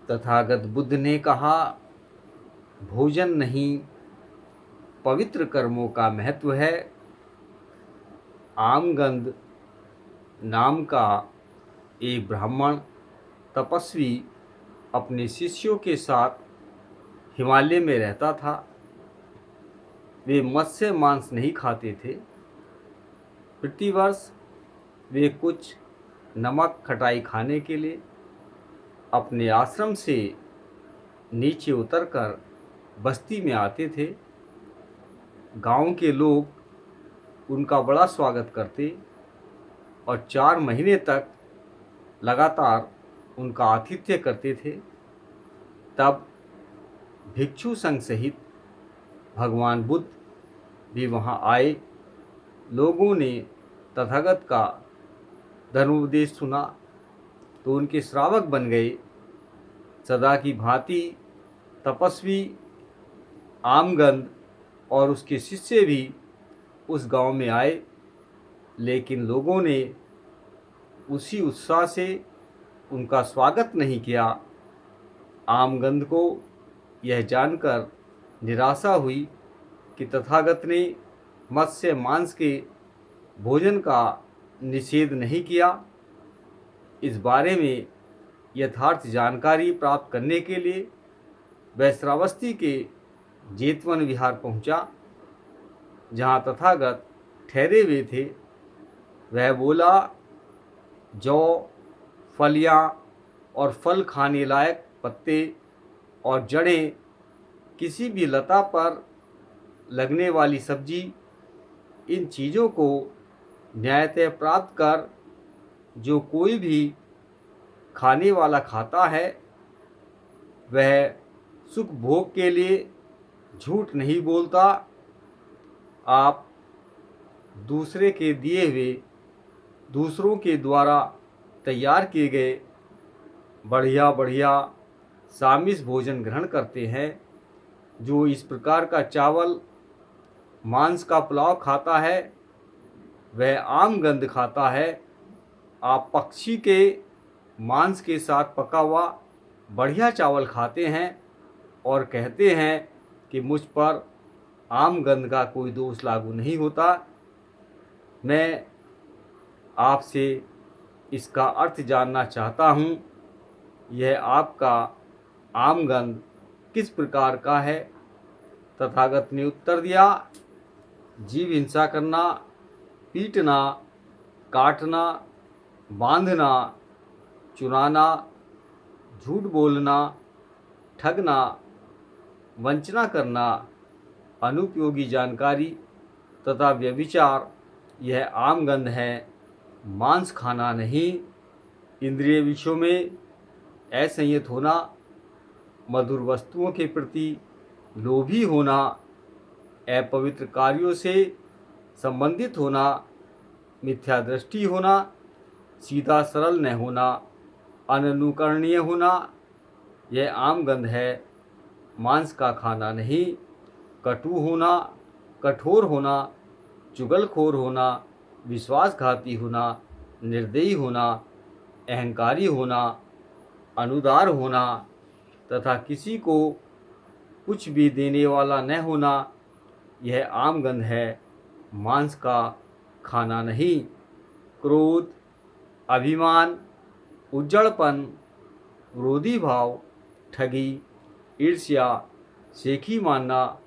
तथागत बुद्ध ने कहा, भोजन नहीं, पवित्र कर्मों का महत्व है। आमगंध नाम का एक ब्राह्मण तपस्वी अपने शिष्यों के साथ हिमालय में रहता था। वे मत्स्य मांस नहीं खाते थे। प्रतिवर्ष वे कुछ नमक खटाई खाने के लिए अपने आश्रम से नीचे उतरकर बस्ती में आते थे। गांव के लोग उनका बड़ा स्वागत करते और 4 महीने तक लगातार उनका आतिथ्य करते थे। तब भिक्षु संघ सहित भगवान बुद्ध भी वहां आए। लोगों ने तथागत का धर्मोपदेश सुना तो उनके श्रावक बन गए। सदा की भांति तपस्वी आमगंध और उसके शिष्य भी उस गांव में आए, लेकिन लोगों ने उसी उत्साह से उनका स्वागत नहीं किया। आमगंध को यह जानकर निराशा हुई कि तथागत ने मत्स्य मांस के भोजन का निषेध नहीं किया। इस बारे में यथार्थ जानकारी प्राप्त करने के लिए वह श्रावस्ती के जेतवन विहार पहुंचा, जहां तथागत ठहरे हुए थे। वह बोला, जौ, फलियां और फल खाने लायक पत्ते और जड़ें, किसी भी लता पर लगने वाली सब्जी, इन चीज़ों को न्यायतः प्राप्त कर जो कोई भी खाने वाला खाता है, वह सुख भोग के लिए झूठ नहीं बोलता। आप दूसरे के दिए हुए, दूसरों के द्वारा तैयार किए गए बढ़िया बढ़िया सामिस भोजन ग्रहण करते हैं। जो इस प्रकार का चावल मांस का पुलाव खाता है, वह आमगंध खाता है। आप पक्षी के मांस के साथ पका हुआ बढ़िया चावल खाते हैं और कहते हैं कि मुझ पर आमगंध का कोई दोष लागू नहीं होता। मैं आपसे इसका अर्थ जानना चाहता हूँ। यह आपका आमगंध किस प्रकार का है? तथागत ने उत्तर दिया, जीव हिंसा करना, पीटना, काटना, बांधना, चुराना, झूठ बोलना, ठगना, वंचना करना, अनुपयोगी जानकारी तथा व्यभिचार, यह आमगंध है, मांस खाना नहीं। इंद्रिय विषयों में असंयत होना, मधुर वस्तुओं के प्रति लोभी होना, अपवित्र कार्यों से संबंधित होना, मिथ्या दृष्टि होना, सीधा सरल न होना, अनुकरणीय होना, यह आमगंध है, मांस का खाना नहीं। कटु होना, कठोर होना, चुगलखोर होना, विश्वासघाती होना, निर्दयी होना, अहंकारी होना, अनुदार होना तथा किसी को कुछ भी देने वाला न होना, यह आमगंध है, मांस का खाना नहीं। क्रोध, अभिमान, उज्जड़पन, विरोधी भाव, ठगी, ईर्ष्या, शेखी मानना,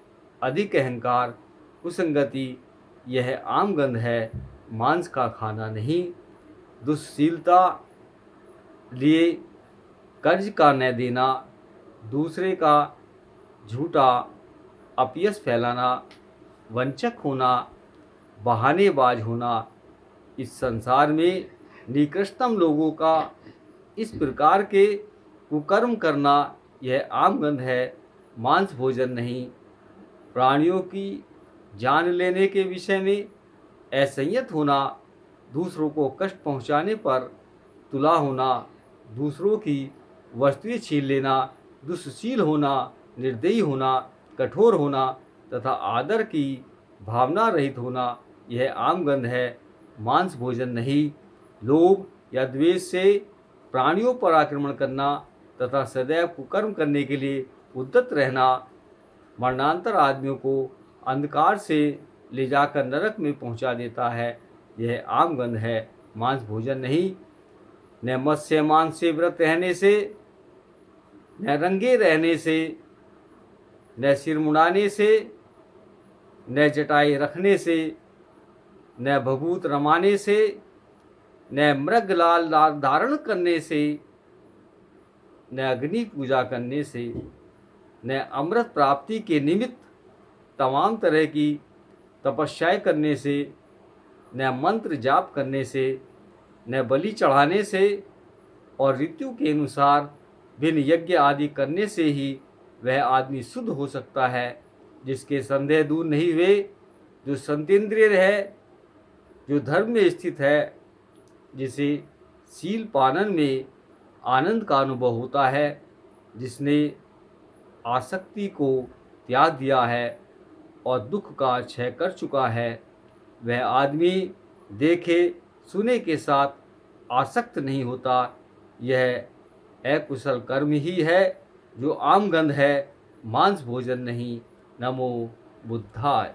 अधिक अहंकार, कुसंगति, यह आमगंध है, मांस का खाना नहीं। दुश्शीलता, लिए कर्ज का न देना, दूसरे का झूठा अपयश फैलाना, वंचक होना, बहानेबाज होना, इस संसार में निकृष्टतम लोगों का इस प्रकार के कुकर्म करना, यह आमगंध है, मांस भोजन नहीं। प्राणियों की जान लेने के विषय में असंयत होना, दूसरों को कष्ट पहुंचाने पर तुला होना, दूसरों की वस्तुएं छीन लेना, दुष्शील होना, निर्दयी होना, कठोर होना तथा आदर की भावना रहित होना, यह आमगंध है, मांस भोजन नहीं। लोभ या द्वेष से प्राणियों पर आक्रमण करना, तथा सदैव कुकर्म करने के लिए उद्यत रहना मरणांतर आदमियों को अंधकार से ले जाकर नरक में पहुंचा देता है। यह आम गंध है, मांस भोजन नहीं। न मत्स्य मांस से व्रत रहने से, न रंगे रहने से, न सिर मुड़ाने से, न जटाई रखने से, न भभूत रमाने से, न मृग लाल धारण करने से, न अग्नि पूजा करने से, न अमृत प्राप्ति के निमित्त तमाम तरह की तपस्याएं करने से, न मंत्र जाप करने से, न बलि चढ़ाने से और ऋतु के अनुसार भिन्न यज्ञ आदि करने से ही वह आदमी शुद्ध हो सकता है। जिसके संदेह दूर नहीं हुए, जो संतेंद्रिय है, जो धर्म में स्थित है, जिसे शील पालन में आनंद का अनुभव होता है, जिसने आसक्ति को त्याग दिया है और दुख का क्षय कर चुका है, वह आदमी देखे सुने के साथ आसक्त नहीं होता। यह अकुशल कर्म ही है जो आम गंध है, मांस भोजन नहीं। नमो बुद्धाय।